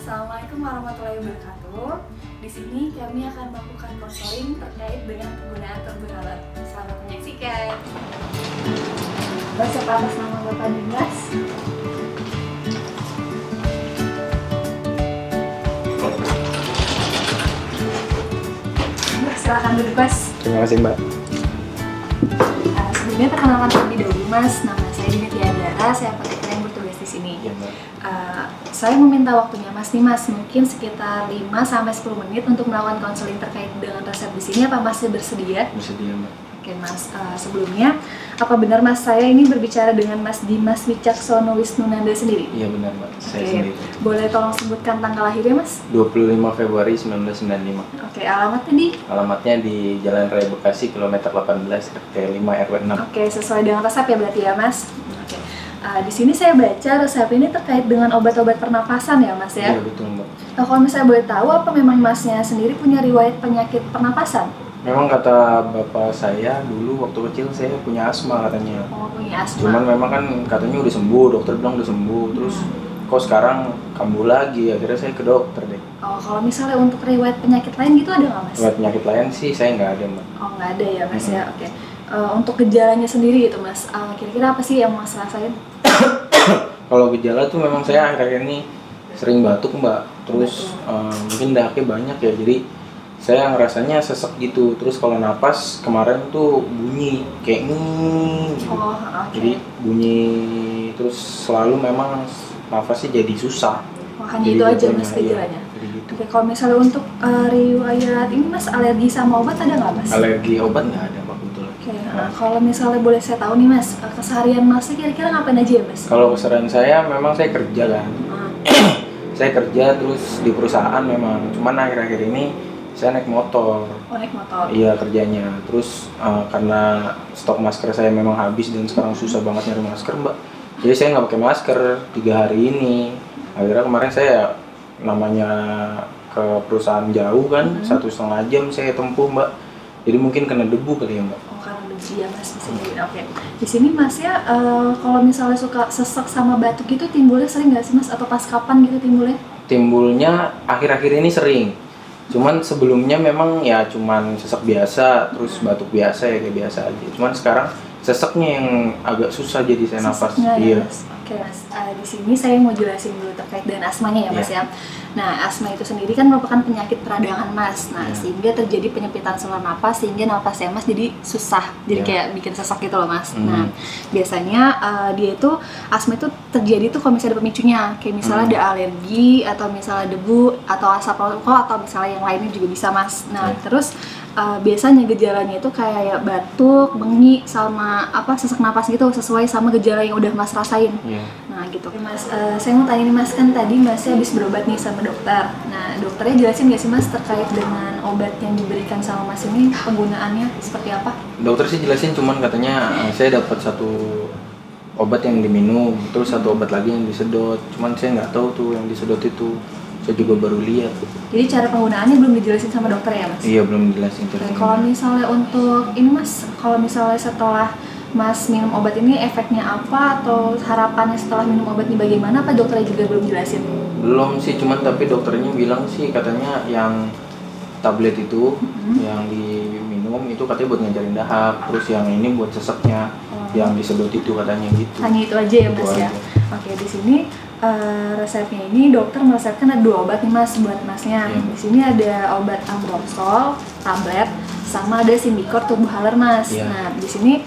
Assalamualaikum warahmatullahi wabarakatuh. Di sini kami akan melakukan konseling terkait dengan penggunaan turbin alat. Selamat menyaksikan. Siapa atas nama Bapak Dimas? Silakan duduk, Mas. Terima kasih, Mbak. Sebelumnya perkenalkan terlebih dahulu, Mas. Nama saya Dini Tiandara, saya praktek yang bertugas di sini. Ya, Mbak. Saya meminta waktunya Mas nih, Mas, mungkin sekitar 5-10 menit untuk melakukan konseling terkait dengan resep di sini. Apa Masnya bersedia? Bersedia, Mbak. Oke, Mas. Sebelumnya, apa benar Mas saya ini berbicara dengan Mas Dimas Wicaksono Wisnunanda sendiri? Iya, benar, Mbak. Saya Oke. sendiri. Boleh tolong sebutkan tanggal lahirnya, Mas? 25 Februari 1995. Oke, alamatnya di? Alamatnya di Jalan Raya Bekasi, kilometer 18, RT 5 RW 6. Oke, sesuai dengan resep ya berarti ya, Mas? Oke. Di sini saya baca resep ini terkait dengan obat-obat pernapasan ya, Mas ya? Iya, betul, Mbak. Nah, kalau misalnya boleh tahu, apa memang Masnya sendiri punya riwayat penyakit pernapasan? Memang kata bapak saya dulu waktu kecil saya punya asma katanya. Oh, punya asma. Cuman memang kan katanya udah sembuh, dokter bilang udah sembuh. Terus kok sekarang kambuh lagi, akhirnya saya ke dokter deh. Oh, kalau misalnya untuk riwayat penyakit lain gitu ada nggak, Mas? Buat penyakit lain sih saya nggak ada, Mbak. Oh, nggak ada ya, Mas ya. Oke. Untuk gejalanya sendiri gitu, Mas, kira-kira apa sih yang Mas rasain? Kalau gejala tuh memang saya akhir-akhir ini sering batuk, Mbak. Terus mungkin dahaknya banyak ya, jadi saya ngerasanya sesek gitu. Terus kalau napas kemarin tuh bunyi kayak gitu. Oh, oke. Jadi bunyi terus selalu memang nafasnya jadi susah. Oh, hanya Jadi itu aja, jatuhnya, Mas, gejalanya? Iya, jadi gitu. Oke, kalau misalnya untuk riwayat ini, Mas, alergi sama obat ada nggak, Mas? Alergi obat nggak ada, Mbak, betul. Oke, kalau misalnya boleh saya tahu nih, Mas, keseharian Masnya kira-kira ngapain aja ya, Mas? Kalau keseharian saya memang saya kerja kan. Saya kerja terus di perusahaan memang. Cuman akhir-akhir ini saya naik motor. Oh, naik motor. Iya, kerjanya. Terus karena stok masker saya memang habis dan sekarang susah banget nyari masker, Mbak. Jadi saya nggak pakai masker 3 hari ini. Akhirnya kemarin saya namanya ke perusahaan jauh kan, 1,5 jam saya tempuh, Mbak. Jadi mungkin kena debu kali ya, Mbak. Oh, karena debu ya, Mas, bisa jadi. Oke. Di sini Mas ya, kalau misalnya suka sesek sama batuk gitu timbulnya sering nggak sih, Mas? Atau pas kapan gitu timbulnya? Timbulnya akhir-akhir ini sering. Cuman sebelumnya memang ya cuman sesek biasa, terus batuk biasa ya kayak biasa aja. Cuman sekarang seseknya yang agak susah jadi saya nafas. Seseknya ya, Iya. Mas. Oke, Mas. Di sini saya mau jelasin dulu terkait dengan asmanya ya, Mas Iya. ya. Nah, asma itu sendiri kan merupakan penyakit peradangan, Mas. Nah, Iya. sehingga terjadi penyempitan saluran napas sehingga napasnya Mas jadi susah. Jadi Iya. kayak bikin sesak gitu loh, Mas. Nah, biasanya dia itu asma itu terjadi tuh kalau misalnya ada pemicunya. Kayak misalnya ada alergi atau misalnya debu atau asap rokok atau misalnya yang lainnya juga bisa, Mas. Nah, terus biasanya gejalanya itu kayak batuk, bengek sama sesak napas gitu sesuai sama gejala yang udah Mas rasain. Iya. Nah gitu. Oke, Mas, saya mau tanya nih, Mas, kan tadi Masnya habis berobat nih sama dokter. Nah, dokternya jelasin nggak sih, Mas, terkait dengan obat yang diberikan sama Mas ini penggunaannya seperti apa? Dokter sih jelasin, cuman katanya saya dapat satu obat yang diminum, terus satu obat lagi yang disedot. Cuman saya nggak tahu tuh yang disedot itu. Saya juga baru lihat. Jadi cara penggunaannya belum dijelasin sama dokter ya, Mas? Iya, belum dijelasin. Dan kalau misalnya untuk ini, Mas, kalau misalnya setelah Mas minum obat ini efeknya apa atau harapannya setelah minum obat ini bagaimana, apa dokternya juga belum jelasin? Belum sih, cuman tapi dokternya bilang sih katanya yang tablet itu yang diminum itu katanya buat ngejarin dahak, terus yang ini buat seseknya, yang disedot itu katanya gitu. Hanya itu aja ya, Mas Itu ya. aja. Oke, di sini resepnya ini dokter meresepkan ada 2 obat nih, Mas, buat Masnya. Iya. Di sini ada obat Ambroxol tablet sama ada Symbicort Turbohaler, Mas. Iya. Nah, di sini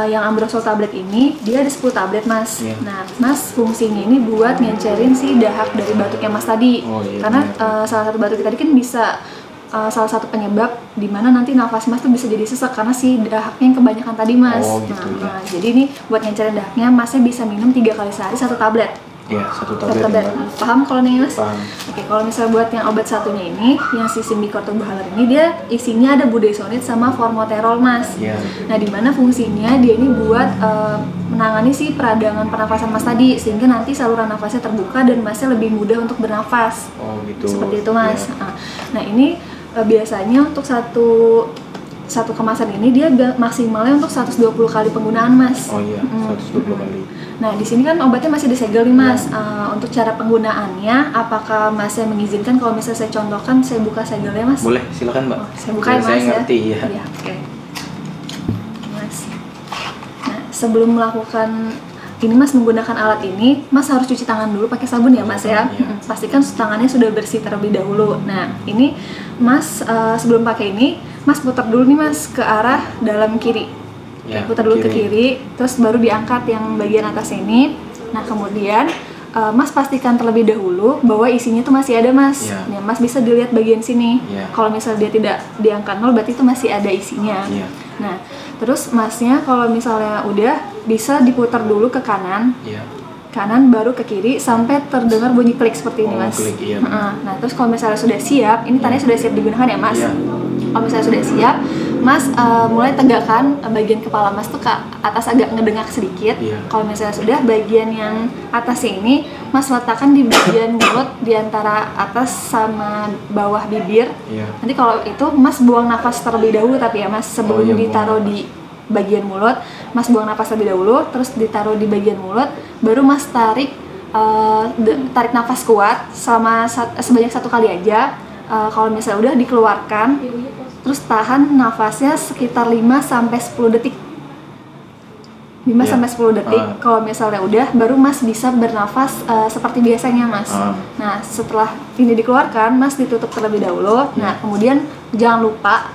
yang Ambroxol tablet ini dia ada 10 tablet, Mas. Iya. Nah, Mas, fungsinya ini buat ngencerin si dahak dari batuknya Mas tadi. Oh, iya, Karena benar. salah satu batuk tadi kan bisa salah satu penyebab di mana nanti nafas Mas tuh bisa jadi sesak karena si dahaknya yang kebanyakan tadi, Mas. Oh, gitu, Nah, jadi ini buat ngencerin dahaknya Masnya bisa minum 3 kali sehari 1 tablet. Iya, satu Satu tablet. tablet. Mbak. Paham kalau nih, Mas? Paham. Oke, kalau misalnya buat yang obat satunya ini, yang si Symbicort Turbohaler ini dia isinya ada budesonide sama formoterol, Mas. Iya. Nah, di mana fungsinya dia ini buat menangani si peradangan pernafasan Mas tadi sehingga nanti saluran nafasnya terbuka dan Masnya lebih mudah untuk bernafas. Oh, gitu. Seperti itu, Mas. Iya. Nah, ini biasanya untuk satu satu kemasan ini dia maksimalnya untuk 120 kali penggunaan Mas. Oh iya, 120 kali. Nah di sini kan obatnya masih disegel nih Mas. Untuk cara penggunaannya, apakah Mas yang mengizinkan kalau misalnya saya contohkan, saya buka segelnya Mas? Boleh, silakan Mbak. Saya buka ya Mas. Saya ngerti ya. Iya, oke. Mas. Nah sebelum melakukan ini Mas menggunakan alat ini, Mas harus cuci tangan dulu pakai sabun ya Mas ya. Iya. Pastikan tangannya sudah bersih terlebih dahulu. Nah ini Mas sebelum pakai ini, Mas putar dulu nih Mas ke arah dalam kiri. Ya, Putar dulu ke kiri, terus baru diangkat yang bagian atas ini. Nah kemudian Mas pastikan terlebih dahulu bahwa isinya tuh masih ada Mas. Ya. Ya, Mas bisa dilihat bagian sini. Ya. Kalau misalnya dia tidak diangkat nol, berarti itu masih ada isinya. Ya. Nah, terus Masnya kalau misalnya udah bisa diputar dulu ke kanan, Iya. kanan baru ke kiri sampai terdengar bunyi klik seperti ini Mas. Klik, iya. Nah, terus kalau misalnya sudah siap, ini tandanya sudah siap digunakan ya Mas. Iya. Kalau misalnya sudah siap, Mas mulai tegakkan bagian kepala Mas tuh ke atas agak ngedengak sedikit. Iya. Kalau misalnya sudah, bagian yang atasnya ini Mas letakkan di bagian mulut di antara atas sama bawah bibir. Iya. Nanti kalau itu Mas buang nafas terlebih dahulu tapi ya Mas sebelum iya, ditaruh buang di bagian mulut, Mas buang nafas terlebih dahulu, terus ditaruh di bagian mulut, baru Mas tarik tarik nafas kuat sebanyak 1 kali aja. Kalau misalnya udah dikeluarkan, terus tahan nafasnya sekitar 5-10 detik. 5-10 detik. Kalau misalnya udah, baru Mas bisa bernafas seperti biasanya Mas. Nah setelah ini dikeluarkan, Mas ditutup terlebih dahulu. Nah kemudian jangan lupa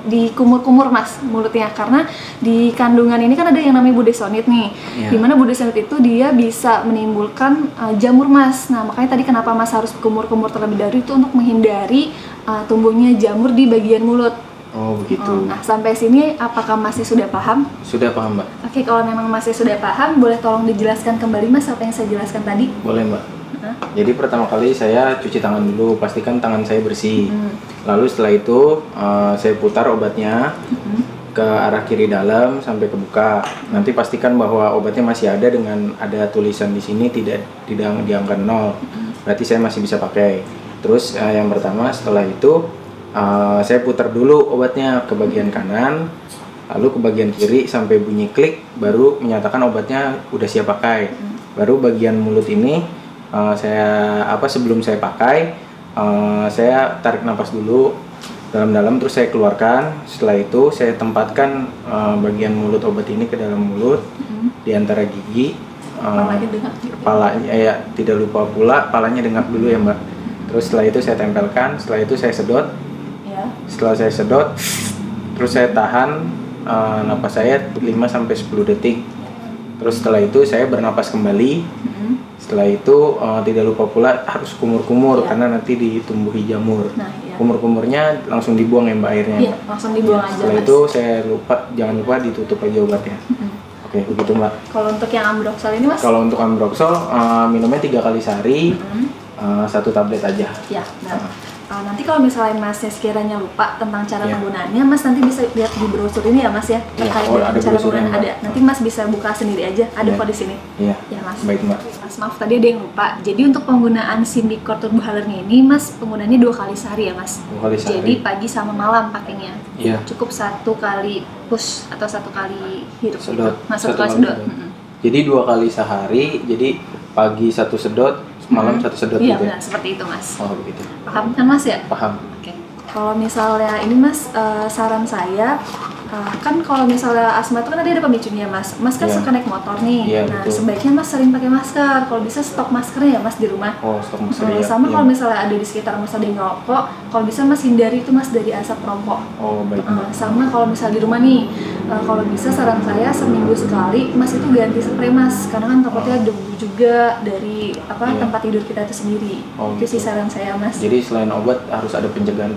dikumur-kumur Mas mulutnya, karena di kandungan ini kan ada yang namanya budesonid nih. Dimana budesonid itu dia bisa menimbulkan jamur Mas. Nah makanya tadi kenapa Mas harus kumur-kumur terlebih dahulu, itu untuk menghindari tumbuhnya jamur di bagian mulut. Oh begitu. Nah sampai sini apakah Masnya sudah paham? Sudah paham Mbak. Oke, kalau memang Masnya sudah paham, boleh tolong dijelaskan kembali Mas apa yang saya jelaskan tadi? Boleh Mbak. Jadi pertama kali saya cuci tangan dulu, pastikan tangan saya bersih. Lalu setelah itu saya putar obatnya ke arah kiri dalam sampai ke buka. Nanti pastikan bahwa obatnya masih ada dengan ada tulisan di sini tidak diangkat nol. Berarti saya masih bisa pakai. Terus yang pertama setelah itu saya putar dulu obatnya ke bagian kanan, lalu ke bagian kiri sampai bunyi klik, baru menyatakan obatnya udah siap pakai. Baru bagian mulut ini sebelum saya pakai, saya tarik nafas dulu dalam-dalam, terus saya keluarkan. Setelah itu saya tempatkan bagian mulut obat ini ke dalam mulut, di antara gigi. Palanya ya, tidak lupa pula palanya dengak dulu ya Mbak. Terus setelah itu saya tempelkan, setelah itu saya sedot. Setelah saya sedot, terus saya tahan napas saya 5-10 detik. Terus setelah itu saya bernapas kembali. Setelah itu tidak lupa pula harus kumur-kumur karena nanti ditumbuhi jamur. Kumur-kumurnya langsung dibuang ya Mbak airnya. Iya, langsung dibuang aja. Setelah itu jangan lupa ditutup aja obatnya. Oke, begitu Mbak. Kalau untuk yang Ambroxol ini Mas? Kalau untuk Ambroxol minumnya 3 kali sehari, 1 tablet aja. Ya, nanti kalau misalnya Masnya sekiranya lupa tentang cara penggunaannya, Mas nanti bisa lihat di brosur ini ya Mas ya, terkait dengan cara penggunaan ada. Nanti Mas bisa buka sendiri aja, ada kok di sini. Iya. Ya Mas. Baik Mbak. Mas maaf tadi ada yang lupa. Jadi untuk penggunaan Symbicort Turbo Halernya ini Mas penggunaannya 2 kali sehari ya Mas. 2 kali sehari. Jadi pagi sama malam pakainya. Iya. Cukup 1 kali push atau 1 kali hirup. Sedot. Mas 1 kali sedot. Jadi 2 kali sehari. Jadi pagi 1 sedot, malam 1 sedot iya, gitu. Iya, seperti itu Mas. Oh begitu. Paham kan Mas ya? Paham. Oke. Kalau misalnya ini Mas, saran saya, kan kalau misalnya asma itu kan ada pemicunya Mas. Mas kan suka naik motor nih. Nah betul. sebaiknya Mas sering pakai masker. Kalau bisa stok maskernya ya Mas di rumah. Oh stok masker ya. Sama kalau misalnya ada di sekitar Mas ada yang ngerokok, kalau bisa Mas hindari itu Mas dari asap rokok. Oh baik. Sama kalau misalnya di rumah nih, kalau bisa saran saya seminggu sekali Mas itu ganti spray Mas, karena kan takutnya debu juga dari tempat tidur kita itu sendiri. Itu sih saran saya Mas. Jadi selain obat harus ada pencegahan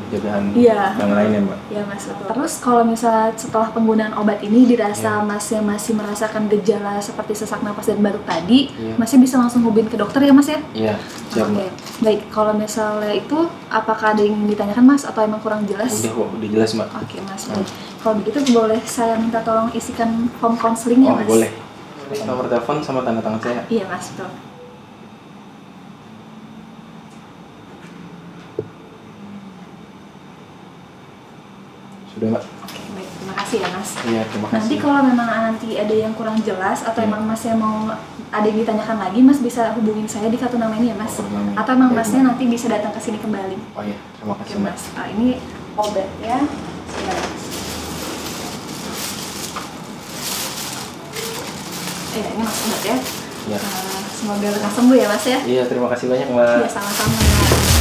yang lain ya Mbak? Iya Mas, betul. Terus kalau misalnya setelah penggunaan obat ini dirasa Mas yang masih merasakan gejala seperti sesak napas dan batuk tadi, Masnya bisa langsung hubungin ke dokter ya Mas ya? Iya, siap Mbak. Baik, kalau misalnya itu apakah ada yang ingin ditanyakan Mas atau emang kurang jelas? Udah jelas Mbak. Oke Mas, baik. Kalau begitu boleh saya minta tolong isikan form konselingnya Mas? Boleh. Nomor telepon sama tanda tangan saya. Iya Mas, betul. Udah Mbak. Oke, baik. Terima kasih ya Mas. Iya, terima kasih. Nanti kalau memang nanti ada yang kurang jelas atau emang Masnya mau ada yang ditanyakan lagi, Mas bisa hubungin saya di kartu nama ini ya Mas. Atau emang Masnya nanti bisa datang ke sini kembali. Oh iya, terima kasih Oke, Mas. Ini obat ya. Ini Mas obat ya. Iya. Semoga lekas sembuh ya Mas ya. Iya, terima kasih banyak Mbak. Iya, sama-sama.